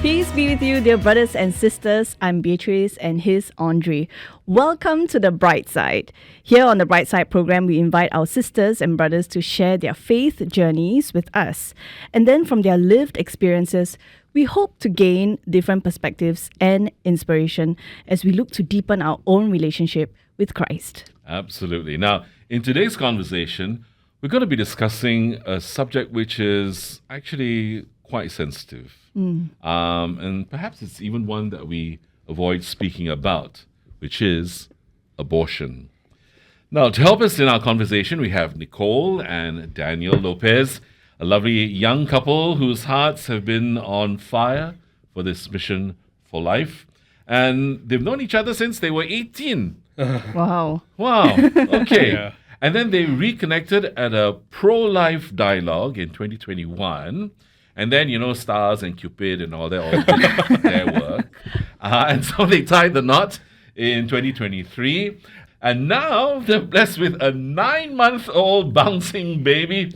Peace be with you, dear brothers and sisters. I'm Beatrice and he's Andre. Welcome to The Bright Side. Here on The Bright Side program, we invite our sisters and brothers to share their faith journeys with us. And then from their lived experiences, we hope to gain different perspectives and inspiration as we look to deepen our own relationship with Christ. Absolutely. Now, in today's conversation, we're going to be discussing a subject which is actually quite sensitive. And perhaps it's even one that we avoid speaking about, which is abortion. Now, to help us in our conversation, we have Nicole and Daniel Lopez, a lovely young couple whose hearts have been on fire for this mission for life. And they've known each other since they were 18. Wow. Okay. Yeah. And then they reconnected at a pro-life dialogue in 2021. And then, Stars and Cupid and all that all did their work. And so they tied the knot in 2023. And now they're blessed with a 9-month-old bouncing baby,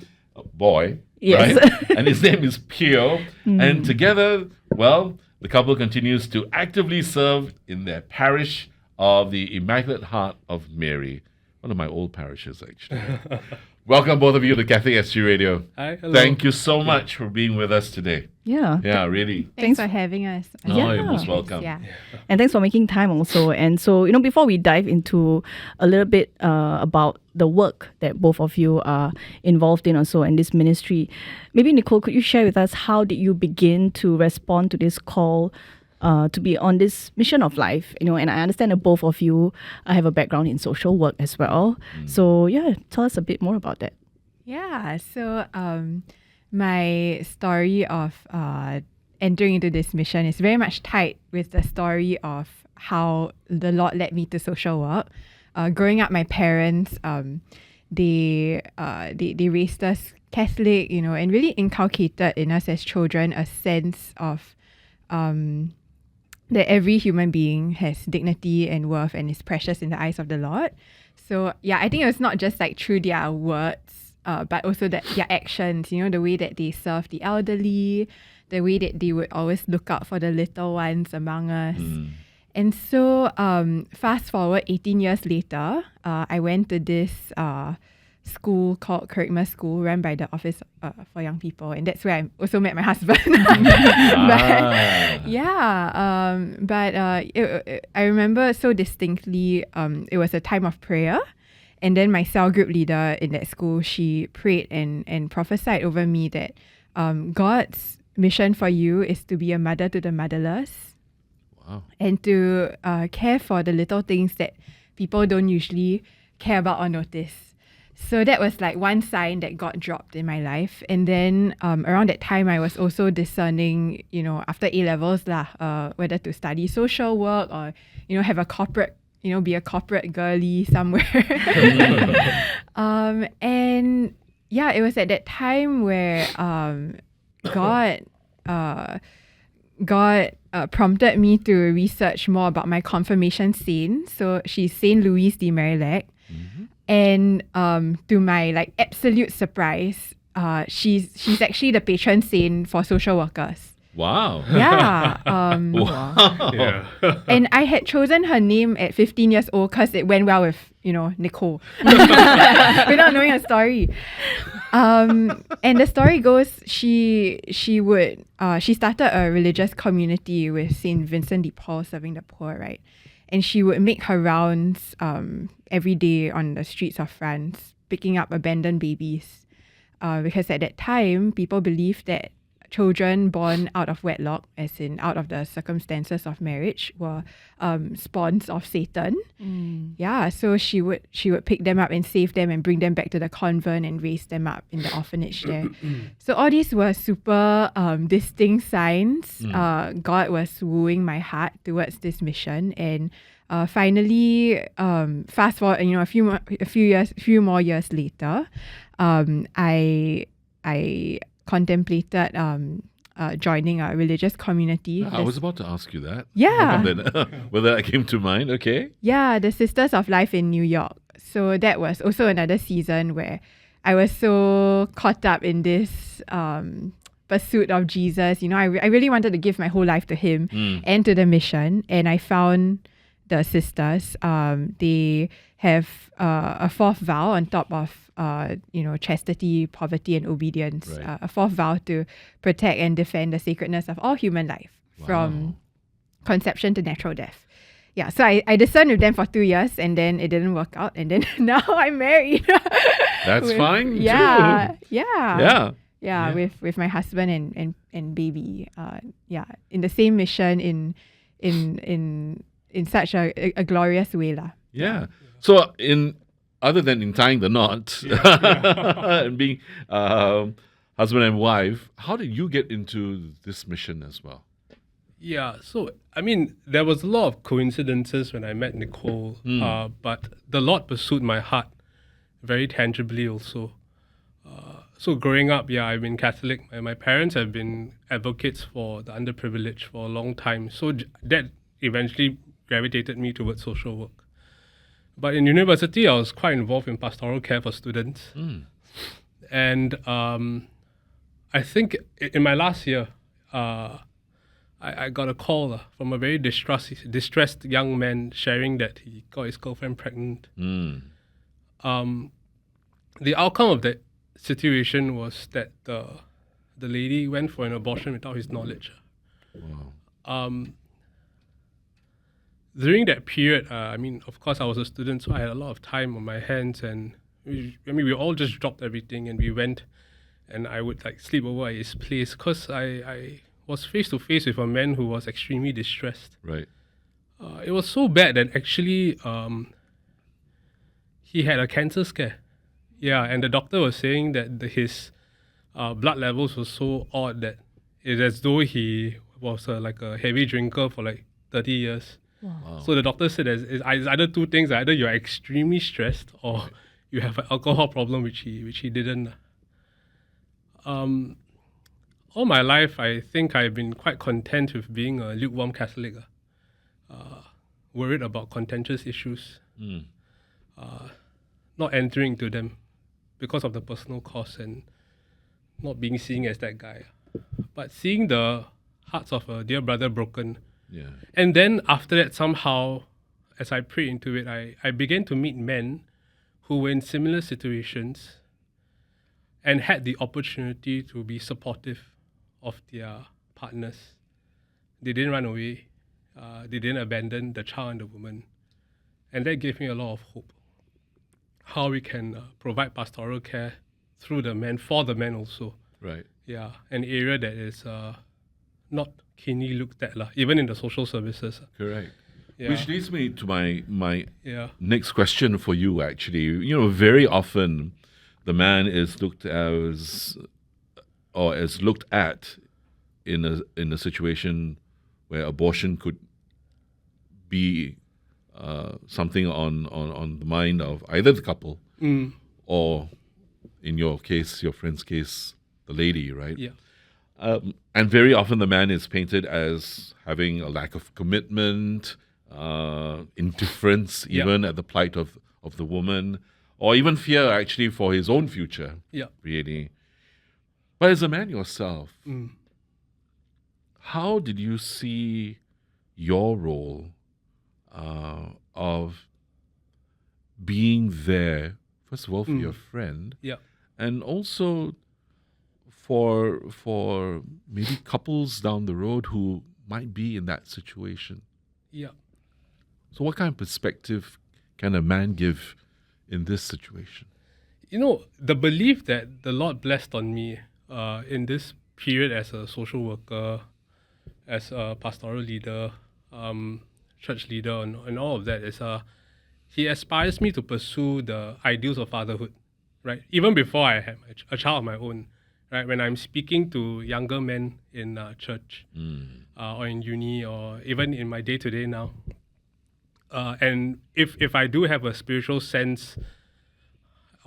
boy. Yes. Right? And his name is Pio. And together, well, the couple continues to actively serve in their parish of the Immaculate Heart of Mary. One of my old parishes, actually. Welcome, both of you, to Catholic SG Radio. Hi, hello. Thank you so much for being with us today. Yeah. Yeah, really. Thanks for having us. Oh, you're most welcome. Yeah. And thanks for making time also. And so, before we dive into a little bit about the work that both of you are involved in also in this ministry, maybe Nicole, could you share with us how did you begin to respond to this call to be on this mission of life? And I understand that both of you have a background in social work as well. So, tell us a bit more about that. Yeah. So my story of entering into this mission is very much tied with the story of how the Lord led me to social work. Growing up, my parents, they raised us Catholic, and really inculcated in us as children a sense of that every human being has dignity and worth and is precious in the eyes of the Lord. So I think it's not just like through their words, but also their actions, the way that they serve the elderly, the way that they would always look out for the little ones among us. And so fast forward 18 years later, I went to this school called Kerigma School, run by the Office for Young People, and that's where I also met my husband. I remember so distinctly, it was a time of prayer, and then my cell group leader in that school, she prayed and prophesied over me that God's mission for you is to be a mother to the motherless. Wow. And to care for the little things that people don't usually care about or notice. So that was like one sign that God dropped in my life. And then around that time, I was also discerning, after A-levels, whether to study social work or, have a corporate, be a corporate girly somewhere. It was at that time where God prompted me to research more about my confirmation saint. So she's Saint Louise de Marillac. And to my absolute surprise, she's actually the patron saint for social workers. Wow. Yeah. Wow. Yeah. And I had chosen her name at 15 years old because it went well with, Nicole. Without knowing her story. And the story goes, she started a religious community with St. Vincent de Paul serving the poor, right? And she would make her rounds every day on the streets of France, picking up abandoned babies. Because at that time, people believed that children born out of wedlock, as in out of the circumstances of marriage, were spawns of Satan. So she would pick them up and save them and bring them back to the convent and raise them up in the orphanage there. So all these were super distinct signs. God was wooing my heart towards this mission, and finally, fast forward, a few more years later, I contemplated joining a religious community. I was about to ask you that. Yeah. Whether that came to mind, okay. Yeah, the Sisters of Life in New York. So that was also another season where I was so caught up in this pursuit of Jesus. I really wanted to give my whole life to him and to the mission. And I found the sisters. They have a fourth vow on top of chastity, poverty, and obedience. Right. A fourth vow to protect and defend the sacredness of all human life from conception to natural death. Yeah, so I discerned with them for 2 years, and then it didn't work out, and then now I'm married. That's fine too. Yeah. Yeah. With my husband and baby. In the same mission in such a glorious way lah. Yeah. So other than in tying the knot and being husband and wife, how did you get into this mission as well? Yeah, so I mean, there was a lot of coincidences when I met Nicole, but the Lord pursued my heart very tangibly also. So growing up, I've been Catholic. My parents have been advocates for the underprivileged for a long time. So that eventually gravitated me towards social work. But in university, I was quite involved in pastoral care for students. And I think in my last year, I got a call from a very distressed young man sharing that he got his girlfriend pregnant. The outcome of that situation was that the lady went for an abortion without his knowledge. Wow. During that period, of course, I was a student, so I had a lot of time on my hands, and we all just dropped everything and we went, and I would sleep over at his place because I was face to face with a man who was extremely distressed. Right. It was so bad that actually he had a cancer scare. Yeah, and the doctor was saying that his blood levels were so odd that it's as though he was a heavy drinker for 30 years. Wow. So the doctor said it's either two things: either you're extremely stressed or you have an alcohol problem, which he didn't. All my life, I think I've been quite content with being a lukewarm Catholic, worried about contentious issues, not entering into them because of the personal cost and not being seen as that guy. But seeing the hearts of a dear brother broken. Yeah. And then after that, somehow, as I prayed into it, I began to meet men who were in similar situations and had the opportunity to be supportive of their partners. They didn't run away. They didn't abandon the child and the woman. And that gave me a lot of hope. How we can provide pastoral care through the men, for the men also. Right. Yeah, an area that is not keenly looked at, even in the social services. Correct. Yeah. Which leads me to my Yeah. next question for you, actually. Very often the man is looked at in a situation where abortion could be something on the mind of either the couple or, in your case, your friend's case, the lady, right? Yeah. And very often the man is painted as having a lack of commitment, indifference, even at the plight of the woman, or even fear actually for his own future. Yeah. Really. But as a man yourself, how did you see your role of being there, first of all, for your friend, and also for maybe couples down the road who might be in that situation? Yeah. So what kind of perspective can a man give in this situation? The belief that the Lord blessed on me in this period as a social worker, as a pastoral leader, church leader, and all of that is He aspires me to pursue the ideals of fatherhood, right? Even before I had a child of my own, right? When I'm speaking to younger men in church or in uni or even in my day-to-day now, and if I do have a spiritual sense,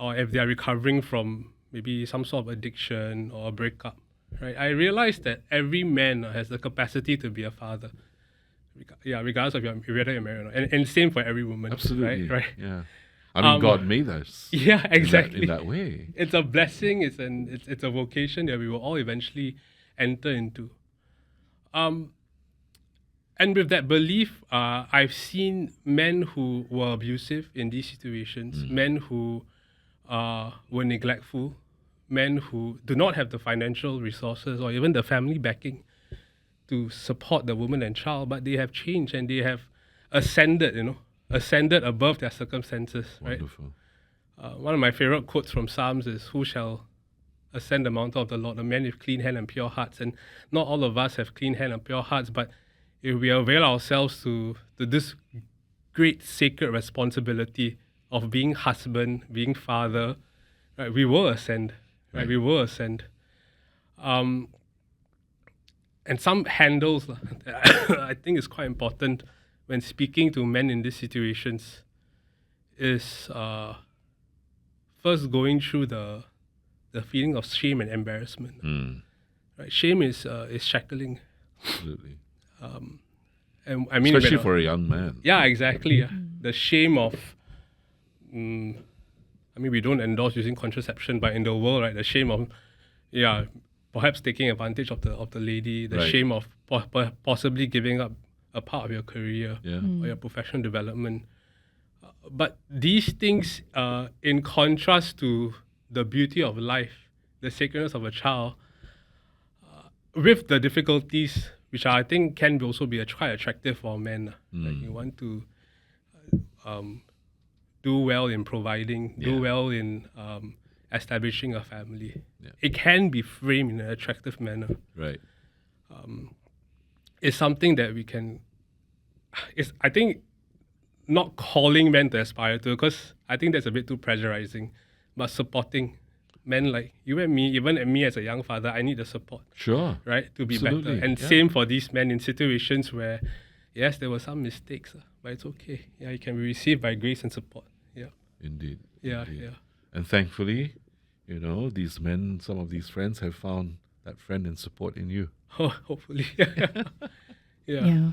or if they are recovering from maybe some sort of addiction or a breakup, right? I realize that every man has the capacity to be a father, regardless of whether you're married or not. And same for every woman. Absolutely. Right? Yeah. I mean, God made us. Yeah, exactly. In that way. It's a blessing. It's a vocation that we will all eventually enter into. And with that belief, I've seen men who were abusive in these situations, men who were neglectful, men who do not have the financial resources or even the family backing to support the woman and child, but they have changed and they have ascended above their circumstances, right? Wonderful. One of my favorite quotes from Psalms is, "Who shall ascend the mountain of the Lord? A man with clean hand and pure hearts." And not all of us have clean hand and pure hearts, but if we avail ourselves to this great sacred responsibility of being husband, being father, right, we will ascend. Right, we will ascend. And some handles I think is quite important when speaking to men in these situations is first going through the feeling of shame and embarrassment. Right, shame is shackling. Absolutely. And I mean, Especially for a young man. Yeah, exactly. Yeah. The shame of, I mean, we don't endorse using contraception, but in the world, right, the shame of, perhaps taking advantage of the lady, the Right. shame of possibly giving up a part of your career or your professional development. But these things, in contrast to the beauty of life, the sacredness of a child, with the difficulties, which I think can also be quite attractive for men. Like you want to do well in providing, do well in establishing a family. Yeah. It can be framed in an attractive manner. Right. It's something that we can, I think, not calling men to aspire to, because I think that's a bit too pressurizing, but supporting men like you and me, even me as a young father, I need the support, Sure. right, to be Absolutely, better. And yeah. same for these men in situations where, yes, there were some mistakes, but it's okay. Yeah, you can be received by grace and support. Yeah, Indeed. yeah, Indeed. yeah. And thankfully, these men, some of these friends have found that friend and support in you. Oh, hopefully. yeah. Yeah.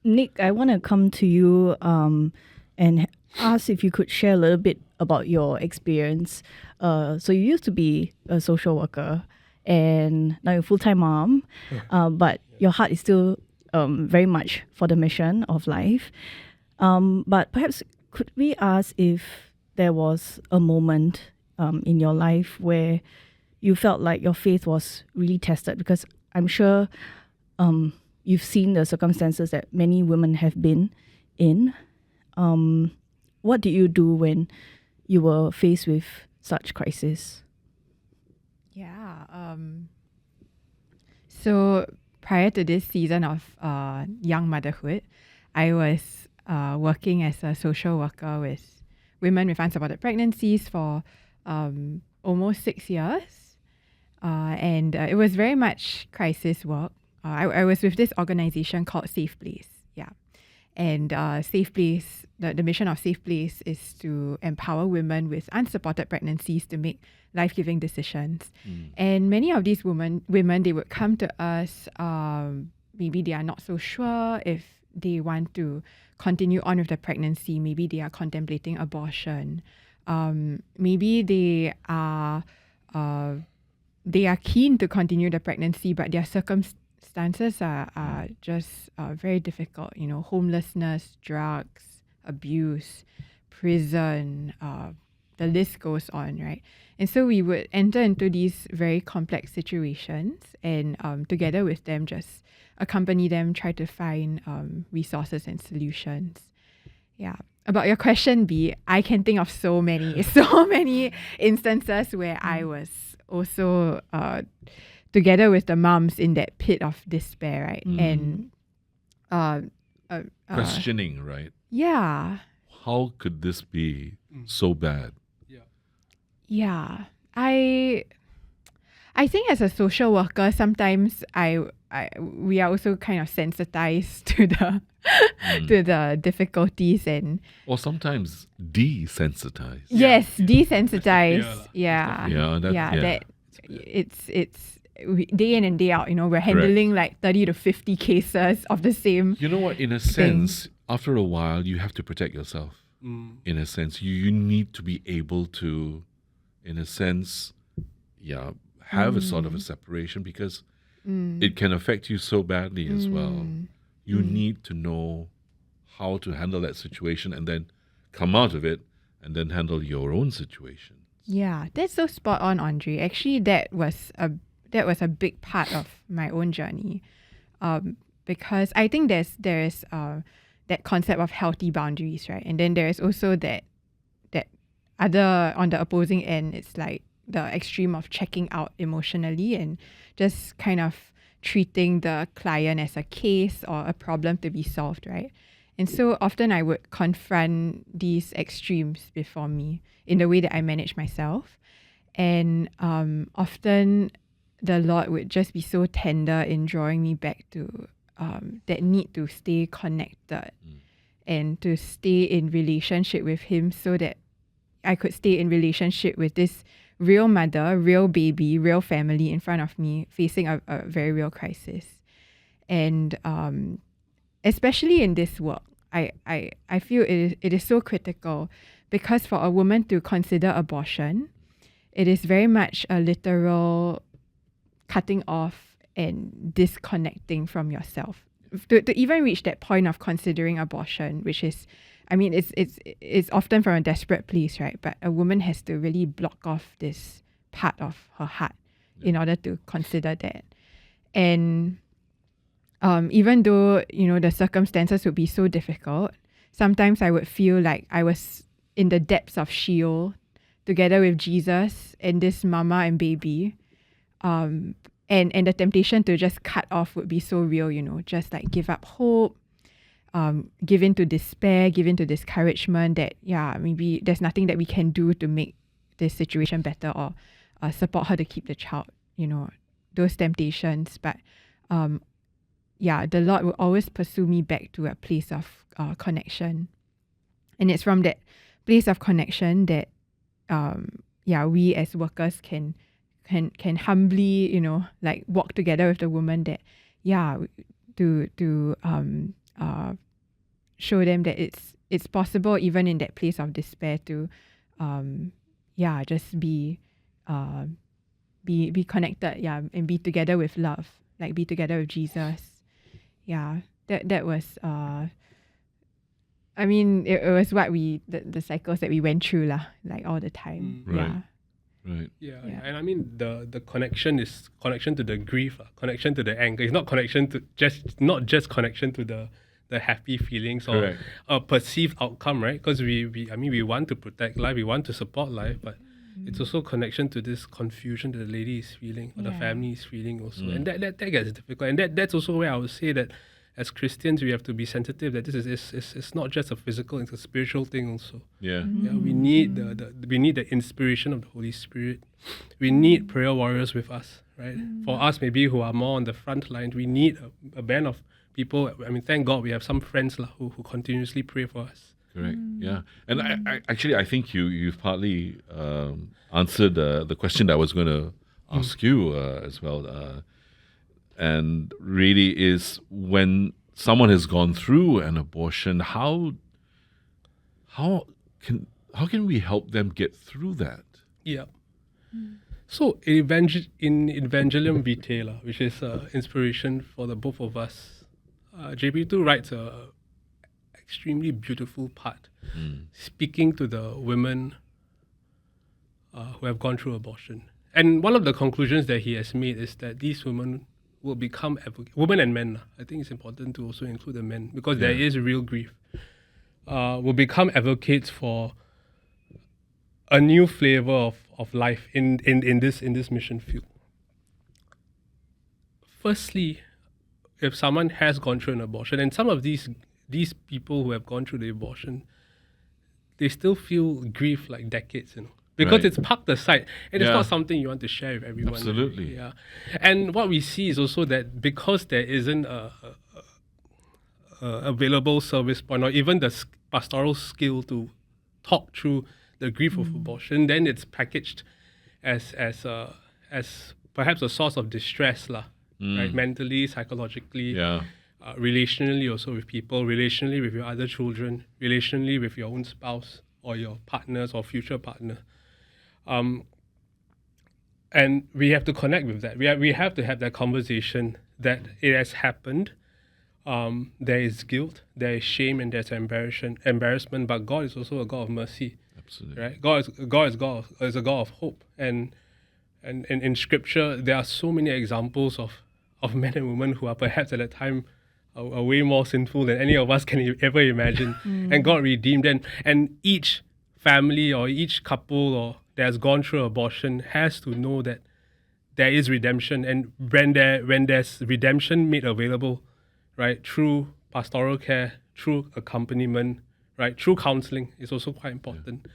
Nick, I want to come to you and ask if you could share a little bit about your experience. So you used to be a social worker and now you're a full-time mom, but your heart is still very much for the mission of life. But perhaps could we ask if there was a moment in your life where you felt like your faith was really tested? Because I'm sure you've seen the circumstances that many women have been in. What did you do when you were faced with such crisis? Yeah. So prior to this season of young motherhood, I was working as a social worker with women with unsupported pregnancies for almost 6 years. And it was very much crisis work. I was with this organization called Safe Place. Yeah. And Safe Place, the mission of Safe Place is to empower women with unsupported pregnancies to make life-giving decisions. And many of these women, they would come to us, maybe they are not so sure if they want to continue on with the pregnancy. Maybe they are contemplating abortion. Maybe they are keen to continue the pregnancy, but their circumstances are just very difficult. Homelessness, drugs, abuse, prison, the list goes on, right? And so we would enter into these very complex situations and together with them just accompany them, try to find resources and solutions. Yeah. About your question, B, I can think of so many instances where I was also together with the moms in that pit of despair, right? And Questioning, right? yeah. How could this be so bad? Yeah. I think as a social worker, sometimes we are also kind of sensitized to the to the difficulties and Or sometimes desensitized. yes, desensitized. Yeah. That it's day in and day out. We're handling like 30 to 50 cases of the same. You know what? In a sense, after a while, you have to protect yourself. In a sense, you need to be able to, in a sense, have a sort of a separation, because it can affect you so badly as well. You need to know how to handle that situation and then come out of it and then handle your own situation. Yeah, that's so spot on, Andre. Actually, that was a big part of my own journey, because I think there is that concept of healthy boundaries, right? And then there is also that other, on the opposing end, it's like the extreme of checking out emotionally and just kind of treating the client as a case or a problem to be solved, right? And so often I would confront these extremes before me in the way that I manage myself. And often the Lord would just be so tender in drawing me back to that need to stay connected and to stay in relationship with Him, so that I could stay in relationship with this real mother, real baby, real family in front of me facing a very real crisis. And especially in this work, I feel it is so critical, because for a woman to consider abortion, it is very much a literal cutting off and disconnecting from yourself. To even reach that point of considering abortion, which is, I mean, it's often from a desperate place, right? But a woman has to really block off this part of her heart in order to consider that. And even though, the circumstances would be so difficult, sometimes I would feel like I was in the depths of Sheol together with Jesus and this mama and baby. And the temptation to just cut off would be so real, just like give up hope, give in to despair, give in to discouragement that, maybe there's nothing that we can do to make this situation better, or support her to keep the child, those temptations. But the Lord will always pursue me back to a place of connection. And it's from that place of connection that we as workers can humbly, like walk together with the woman, that to show them that it's possible even in that place of despair to just be connected, and be together with love, like be together with Jesus. That was I mean, it was what the cycles that we went through like all the time. Right. Right. Yeah, and I mean the connection is connection to the grief, connection to the anger. It's not connection to not just connection to the happy feelings or a perceived outcome, right? Because we want to protect life, we want to support life, but it's also connection to this confusion that the lady is feeling, or the family is feeling also, and that gets difficult. And that's also where I would say that as Christians, we have to be sensitive that this is not just a physical; it's a spiritual thing also. Yeah. We need the inspiration of the Holy Spirit. We need prayer warriors with us, right? For us, maybe who are more on the front line, we need a band of people. I mean, thank God we have some friends who continuously pray for us. Correct. Yeah, and I think you've partly answered the question that I was going to ask you as well. And really is, when someone has gone through an abortion, how can we help them get through that? Yeah. So in Evangelium Vitae, which is inspiration for the both of us, JP2 writes a extremely beautiful part, speaking to the women who have gone through abortion. And one of the conclusions that he has made is that these women will become women and men. I think it's important to also include the men, because there is real grief. Will become advocates for a new flavor of life in this mission field. Firstly, if someone has gone through an abortion, and some of these people who have gone through the abortion, they still feel grief like decades, because it's parked aside, and it's not something you want to share with everyone. Absolutely. Yeah. And what we see is also that because there isn't a available service point, or even the pastoral skill to talk through the grief of abortion, then it's packaged as perhaps a source of distress, right? Mentally, psychologically, relationally also with people, relationally with your other children, relationally with your own spouse or your partners or future partner. And we have to connect with that. We have to have that conversation that it has happened. There is guilt, there is shame, and there's embarrassment. But God is also a God of mercy. Absolutely. Right? God is a God of hope. And in Scripture, there are so many examples of men and women who are perhaps at that time are way more sinful than any of us can ever imagine. And God redeemed them. And each family or each couple or that has gone through abortion has to know that there is redemption. And when there's redemption made available, right, through pastoral care, through accompaniment, right, through counseling is also quite important.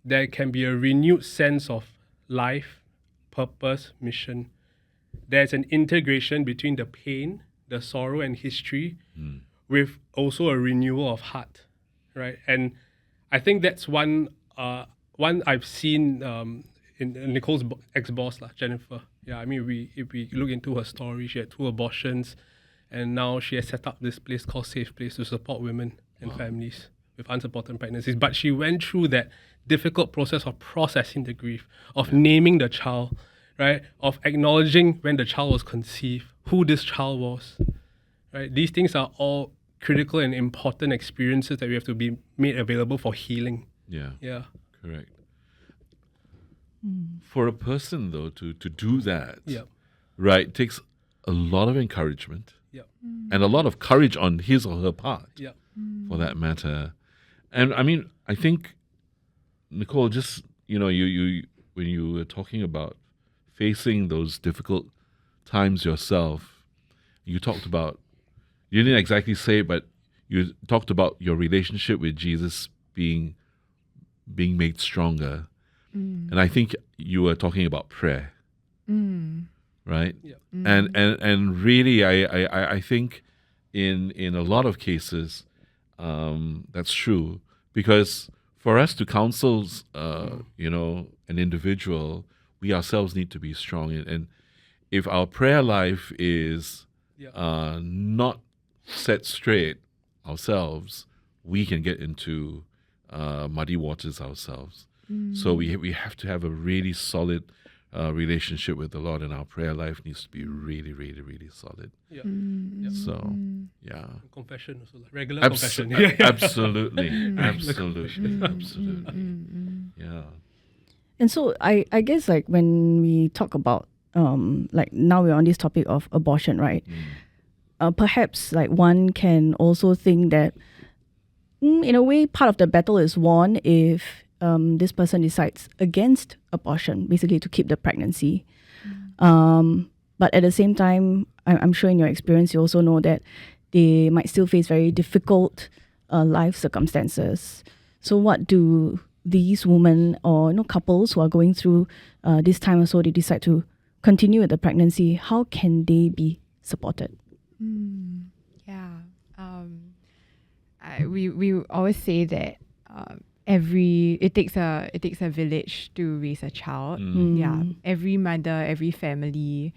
There can be a renewed sense of life, purpose, mission. There's an integration between the pain, the sorrow, and history, with also a renewal of heart, right? And I think that's one I've seen in Nicole's ex-boss, Jennifer. Yeah, I mean, if we look into her story, she had 2 abortions, and now she has set up this place called Safe Place to support women and families with unsupported pregnancies. But she went through that difficult process of processing the grief, of naming the child, right? Of acknowledging when the child was conceived, who this child was, right? These things are all critical and important experiences that we have to be made available for healing. Yeah. Yeah. Correct. For a person, though, to do that, Yeah. right, takes a lot of encouragement Yeah. and a lot of courage on his or her part, Yeah. for that matter. And I mean, I think, Nicole, just, you when you were talking about facing those difficult times yourself, you talked about, you didn't exactly say it, but you talked about your relationship with Jesus being made stronger. And I think you were talking about prayer, right? Yeah. And really, I think in a lot of cases, that's true, because for us to counsel, an individual, we ourselves need to be strong. And if our prayer life is not set straight ourselves, we can get into muddy waters ourselves. So we have to have a really solid relationship with the Lord, and our prayer life needs to be really, really, really solid. Yeah. So, yeah. Confession also, like regular confession. Yeah. Absolutely. Yeah. And so I guess like when we talk about like now we're on this topic of abortion, right? Perhaps like one can also think that in a way part of the battle is won if this person decides against abortion, basically to keep the pregnancy. But at the same time, I'm sure in your experience, you also know that they might still face very difficult life circumstances. So what do these women or couples who are going through this time or so, they decide to continue with the pregnancy, how can they be supported? We always say that it takes a village to raise a child. Yeah, every mother, every family,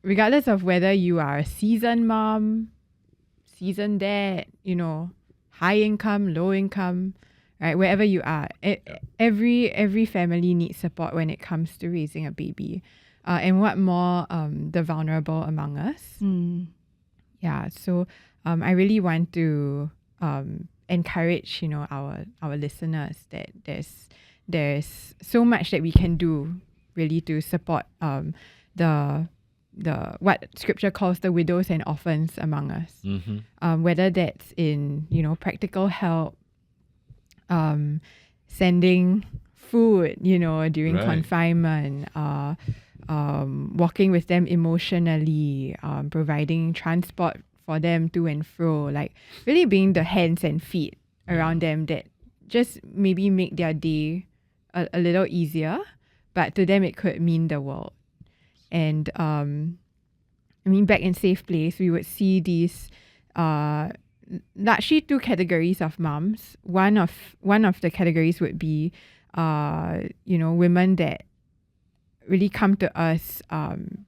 regardless of whether you are a seasoned mom, seasoned dad, high income, low income, right? Wherever you are, every family needs support when it comes to raising a baby. And what more, the vulnerable among us. Yeah, so I really want to encourage our listeners that there's so much that we can do really to support the what Scripture calls the widows and orphans among us. Whether that's in practical help, sending food during confinement, walking with them emotionally, providing transport for them to and fro, like really being the hands and feet around them that just maybe make their day a little easier, but to them it could mean the world. And back in Safe Place, we would see these largely 2 categories of moms. One of the categories would be women that really come to us.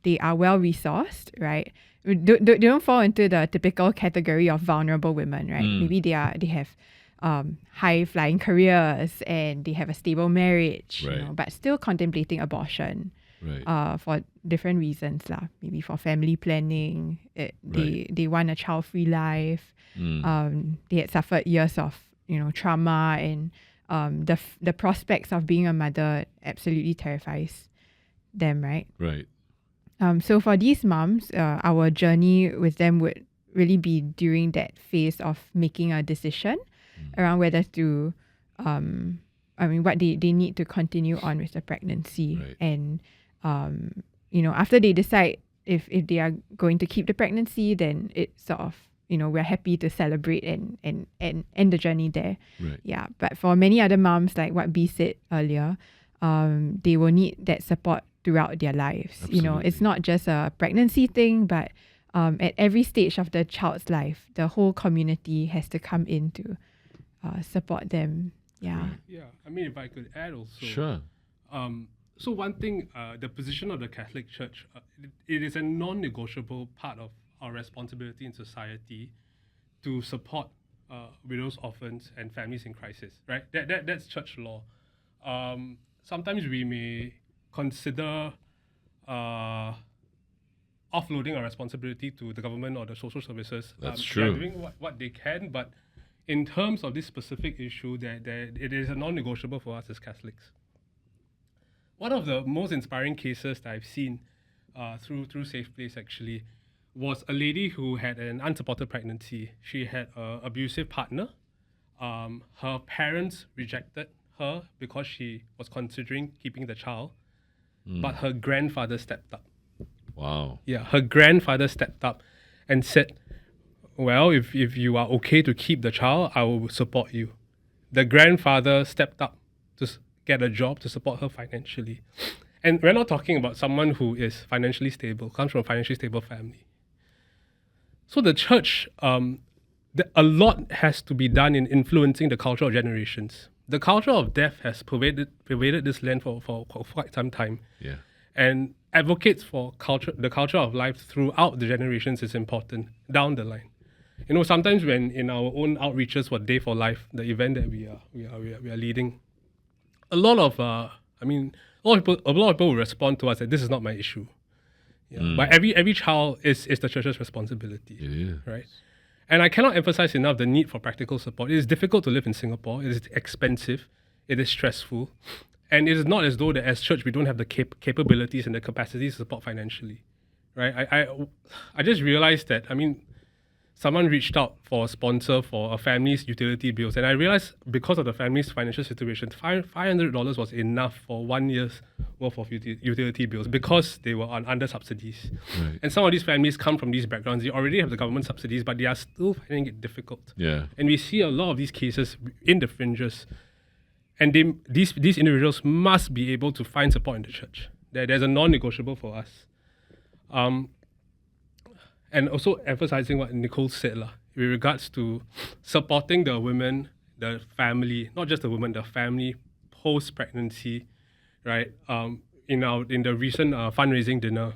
They are well resourced, right? They don't fall into the typical category of vulnerable women, right? Maybe they have high flying careers and they have a stable marriage, you Right. know, but still contemplating abortion. Right. For different reasons lah. Maybe for family planning, they want a child-free life. They had suffered years of trauma, and the prospects of being a mother absolutely terrifies them, right? Right. So for these moms, our journey with them would really be during that phase of making a decision around whether to, what they need to continue on with the pregnancy. Right. And, after they decide if they are going to keep the pregnancy, then it's sort of, we're happy to celebrate and end the journey there. Right. Yeah. But for many other moms, like what B said earlier, they will need that support throughout their lives. Absolutely. It's not just a pregnancy thing, but at every stage of the child's life, the whole community has to come in to support them. Yeah. Right. Yeah, I mean, if I could add also. Sure. So one thing, the position of the Catholic Church, it is a non-negotiable part of our responsibility in society to support widows, orphans, and families in crisis. Right? That's church law. Sometimes we may consider offloading our responsibility to the government or the social services. That's They true. are doing what they can, but in terms of this specific issue, that it is a non-negotiable for us as Catholics. One of the most inspiring cases that I've seen through Safe Place actually was a lady who had an unsupported pregnancy. She had an abusive partner. Her parents rejected her because she was considering keeping the child, but her grandfather stepped up. Wow. Yeah, her grandfather stepped up and said, well, if you are okay to keep the child, I will support you. The grandfather stepped up to get a job to support her financially. And we're not talking about someone who is financially stable, comes from a financially stable family. So the church, a lot has to be done in influencing the culture of generations. The culture of death has pervaded this land for quite some time. Yeah. And advocates for the culture of life throughout the generations is important down the line. Sometimes when in our own outreaches for Day for Life, the event that we are leading, a lot of people will respond to us that this is not my issue. Yeah. But every child is the church's responsibility. It is. Right? And I cannot emphasize enough the need for practical support. It is difficult to live in Singapore. It is expensive. It is stressful. And it is not as though that as church we don't have the capabilities and the capacities to support financially. Right? I just realized that, someone reached out for a sponsor for a family's utility bills. And I realized because of the family's financial situation, $500 was enough for 1 year's worth of utility bills because they were under subsidies. Right. And some of these families come from these backgrounds. They already have the government subsidies, but they are still finding it difficult. Yeah. And we see a lot of these cases in the fringes. And these individuals must be able to find support in the church. There's a non-negotiable for us. And also emphasizing what Nicole said with regards to supporting the women, the family, not just the woman, the family post-pregnancy, right? In the recent fundraising dinner,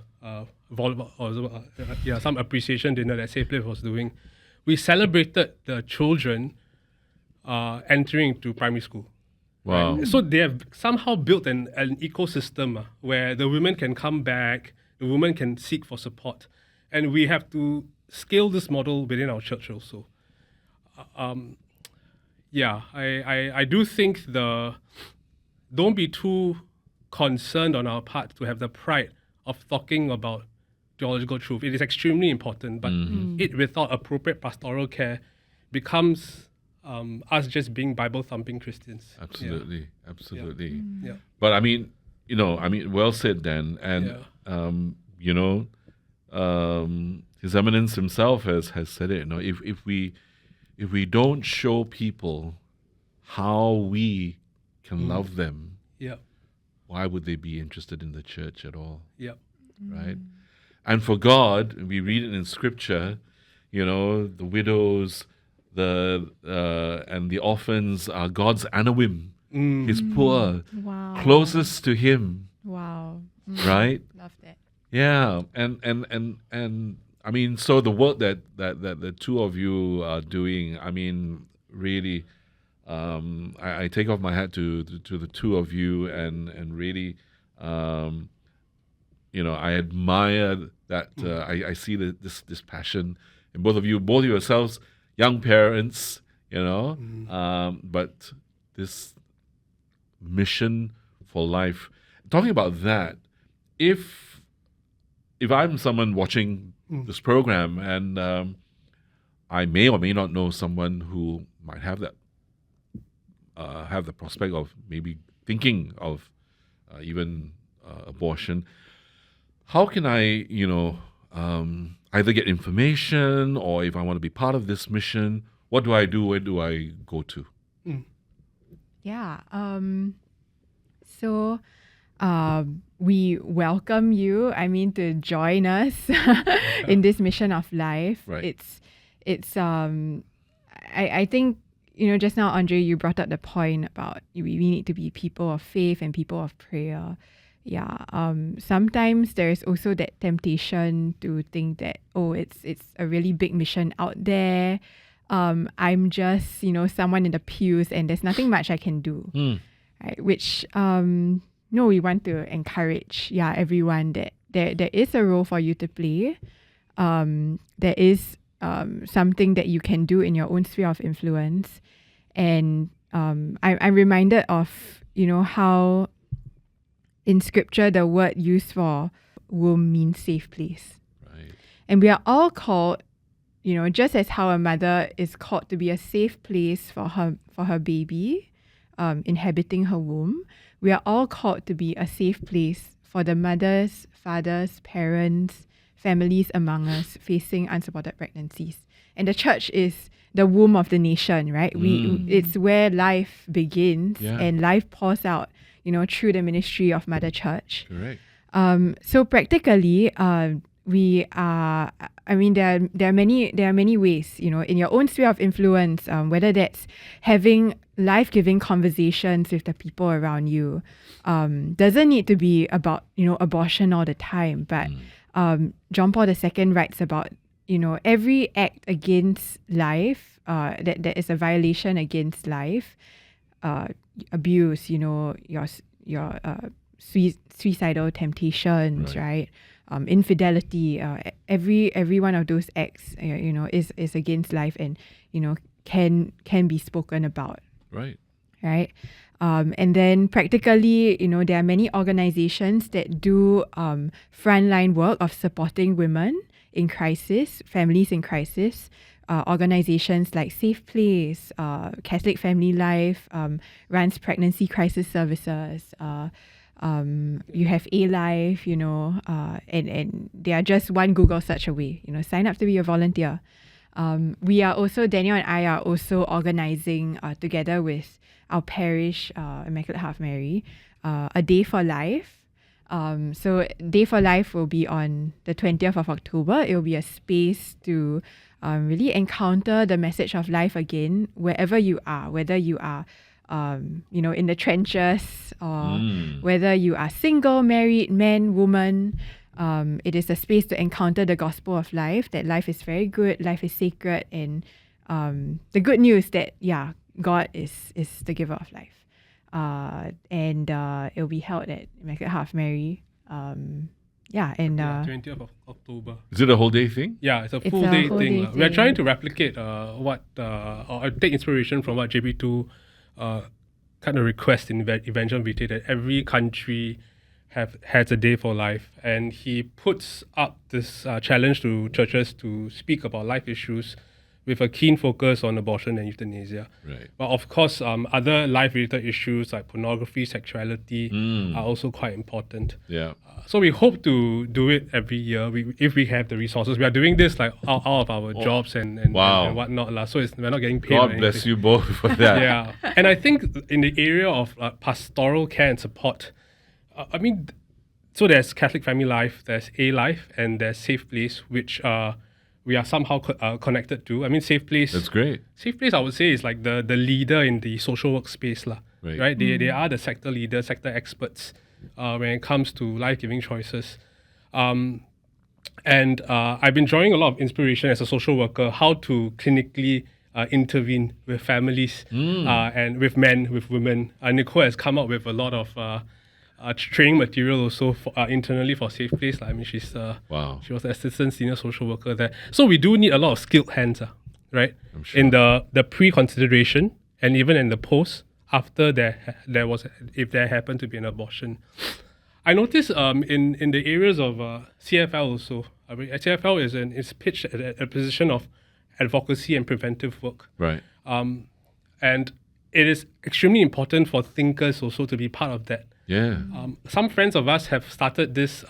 some appreciation dinner that Safe Place was doing, we celebrated the children entering into primary school. Wow. Right? So they have somehow built an ecosystem where the women can come back, the women can seek for support. And we have to scale this model within our church also. I do think don't be too concerned on our part to have the pride of talking about theological truth. It is extremely important, but it without appropriate pastoral care becomes us just being Bible-thumping Christians. Absolutely. Absolutely. Yeah. But well said, Dan. And, His Eminence himself has said it. If we don't show people how we can love them, Yeah. why would they be interested in the church at all? Yeah. Right? And for God, we read it in Scripture. The widows, and the orphans are God's Anawim, His poor, Wow. closest to Him. Wow. Right? Love that. Yeah, and so the work that the two of you are doing, really, I take off my hat to the two of you, and really, I admire that. I see this passion in both of you, both yourselves, young parents, but this mission for life. Talking about that, if I'm someone watching this program, and I may or may not know someone who might have that, have the prospect of maybe thinking of even abortion, how can I, either get information, or if I want to be part of this mission, what do I do? Where do I go to? Yeah. So we welcome you, to join us in this mission of life. Right. It's I think, just now, Andre, you brought up the point about we need to be people of faith and people of prayer. Yeah. Sometimes there's also that temptation to think that, it's a really big mission out there. I'm just, someone in the pews, and there's nothing much I can do. Right? Which, we want to encourage, everyone, that there is a role for you to play. There is something that you can do in your own sphere of influence. And I'm reminded of, how in scripture the word used for womb means safe place. Right. And we are all called, just as how a mother is called to be a safe place for her baby, inhabiting her womb, we are all called to be a safe place for the mothers, fathers, parents, families among us facing unsupported pregnancies. And the church is the womb of the nation, right? It's where life begins, and life pours out, through the ministry of Mother Church. Correct. So practically, we are. There are many ways, in your own sphere of influence. Whether that's having life-giving conversations with the people around you, doesn't need to be about abortion all the time. But John Paul II writes about every act against life, that is a violation against life, abuse, your suicidal temptations, right? Infidelity, every one of those acts, is against life, and can be spoken about. Right. Right. And then practically, there are many organizations that do frontline work of supporting women in crisis, families in crisis. Organizations like Safe Place, Catholic Family Life, runs pregnancy crisis services. You have A-Life, and they are just one Google search away. Sign up to be a volunteer. We are also, Daniel and I are also organizing together with our parish, Immaculate Heart of Mary, a Day for Life. So Day for Life will be on the 20th of October. It will be a space to really encounter the message of life again, wherever you are, whether you are in the trenches, or whether you are single, married, man, woman. It is a space to encounter the gospel of life, that life is very good, life is sacred, and the good news that, God is the giver of life. And it will be held at Immaculate Heart of Mary. And 20th of October. Is it a whole day thing? Yeah, it's a It's full a day whole thing. day We are thing. trying to replicate or take inspiration from what JP2 kind of request in Evangelium Vitae, that every country has a day for life, and he puts up this challenge to churches to speak about life issues with a keen focus on abortion and euthanasia. Right. But of course, other life-related issues like pornography, sexuality are also quite important. Yeah. So we hope to do it every year if we have the resources. We are doing this like out of our jobs and Wow. whatnot. So we're not getting paid. or God bless anything. you both for that. Yeah. And I think in the area of pastoral care and support, so there's Catholic Family Life, there's A-Life, and there's Safe Place, which we are somehow connected to. Safe Place. That's great. Safe Place, I would say, is like the leader in the social work space, Right. They are the sector leaders, sector experts when it comes to life-giving choices. And I've been drawing a lot of inspiration as a social worker, how to clinically intervene with families and with men, with women. Nicole has come up with a lot of training material also for, internally for Safe Place. I mean, she's Wow. she was the assistant senior social worker there. So we do need a lot of skilled hands, right? I'm sure. In the pre-consideration and even in the post after there was, if there happened to be an abortion. I noticed in the areas of CFL also. I mean, CFL is pitched at a position of advocacy and preventive work. Right. And it is extremely important for thinkers also to be part of that. Yeah. Some friends of us have started this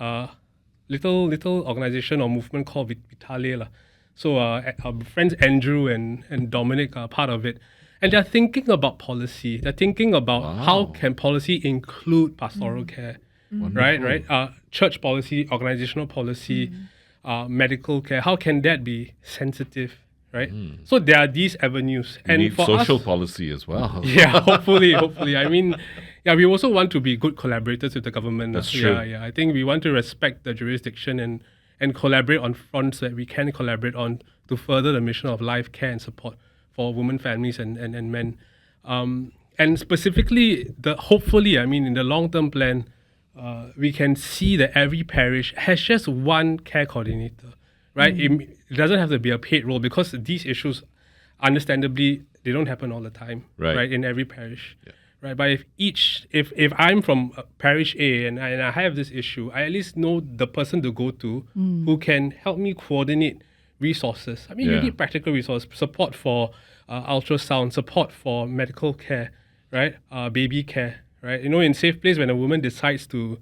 little organization or movement called Vitale. So our friends Andrew and Dominic are part of it. And they're thinking about policy. They're thinking about how can policy include pastoral care, right? Church policy, organizational policy, medical care. How can that be sensitive, right? So there are these avenues. We need for social us, policy as well. yeah, hopefully. I mean, yeah, we also want to be good collaborators with the government. That's true. Yeah. I think we want to respect the jurisdiction and collaborate on fronts that we can collaborate on to further the mission of life care and support for women, families, and men. And specifically, hopefully, I mean, in the long-term plan, we can see that every parish has just one care coordinator, right? It doesn't have to be a paid role because these issues, understandably, they don't happen all the time, right? In every parish, right? But if I'm from parish A and I have this issue, I at least know the person to go to who can help me coordinate resources. I mean, you need practical resources, support for ultrasound, support for medical care, right? Baby care, right? You know, in Safe Place, when a woman decides to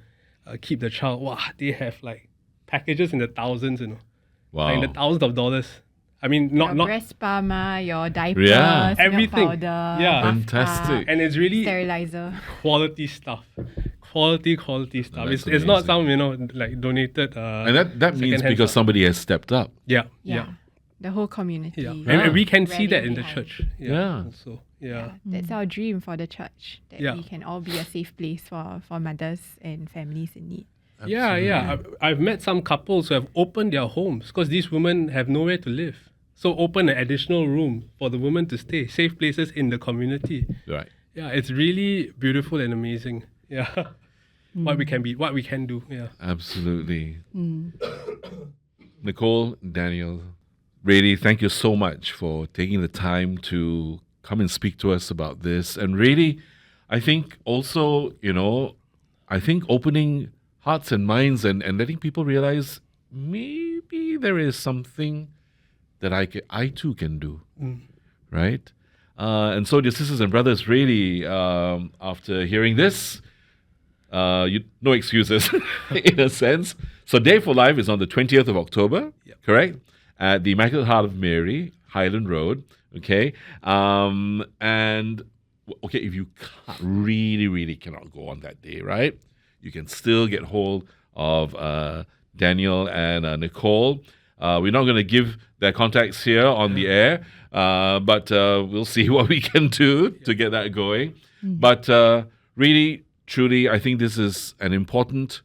keep the child, wow, they have like packages in the thousands, you know, Wow. like in the thousands of dollars. I mean, not breast pump, your diapers, Yeah. milk Everything. powder, Yeah. Fantastic. and it's really sterilizer. quality stuff. Quality stuff. that's It's not amazing. some, you know, like donated. And that means second-hand because stuff. somebody has stepped up. Yeah. The whole community. Yeah. Yeah. And we can see Rallying that in the behind. church. Yeah. Also. Yeah. That's our dream for the church, that Yeah. we can all be a safe place for mothers and families in need. Yeah. I've met some couples who have opened their homes because these women have nowhere to live. So open an additional room for the women to stay, safe places in the community. Right. Yeah, it's really beautiful and amazing. Yeah. What we can do. Yeah. Absolutely. Nicole, Daniel, really, thank you so much for taking the time to come and speak to us about this. And really, I think also, opening hearts and minds and letting people realize maybe there is something that I too can do, right? And so, dear sisters and brothers, really, after hearing this, no excuses in a sense. So Day for Life is on the 20th of October, correct? At the Immaculate Heart of Mary, Highland Road, okay? If you really cannot go on that day, right? You can still get hold of Daniel and Nicole. We're not going to give their contacts here on the air, but we'll see what we can do to get that going. But really, truly, I think this is an important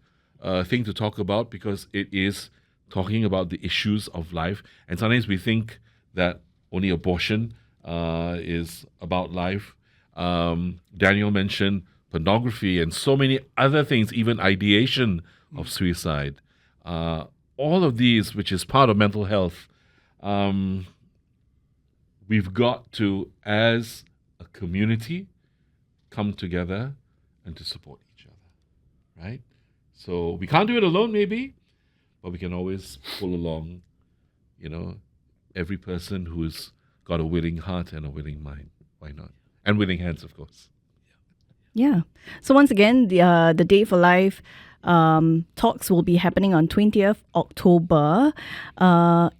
thing to talk about because it is talking about the issues of life. And sometimes we think that only abortion is about life. Daniel mentioned pornography and so many other things, even ideation of suicide. All of these, which is part of mental health, we've got to, as a community, come together and to support each other, right? So we can't do it alone, maybe, but we can always pull along, every person who's got a willing heart and a willing mind. Why not? And willing hands, of course. Yeah. So once again, the Day for Life talks will be happening on 20th October.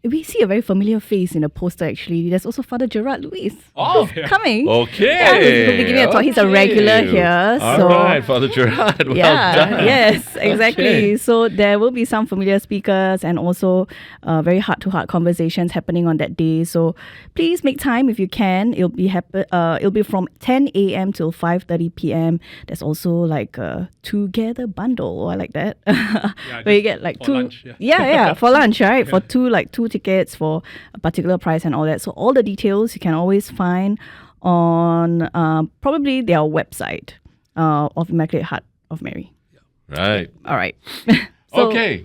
We see a very familiar face in the poster, actually. There's also Father Gerard Luis coming. Okay. Yeah, he'll be giving a talk. He's a regular here. All right, Father Gerard. Well done. Yes, exactly. Okay. So there will be some familiar speakers and also very heart-to-heart conversations happening on that day. So please make time if you can. It'll be from 10 a.m. till 5:30 p.m. There's also like a together bundle. I like that. Where just you get like for two, lunch, yeah. yeah, for lunch, right? For two tickets for a particular price and all that. So all the details you can always find on probably their website of Immaculate Heart of Mary. Right. All right. So, Okay.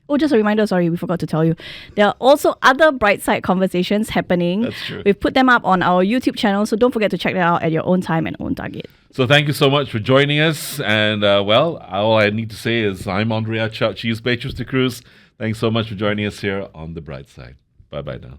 Oh, just a reminder, sorry, we forgot to tell you. There are also other Brightside conversations happening. That's true. We've put them up on our YouTube channel, so don't forget to check that out at your own time and own target. So thank you so much for joining us. And well, all I need to say is I'm Andrea Chuck. She's Beatrice de Cruz. Thanks so much for joining us here on The Bright Side. Bye-bye now.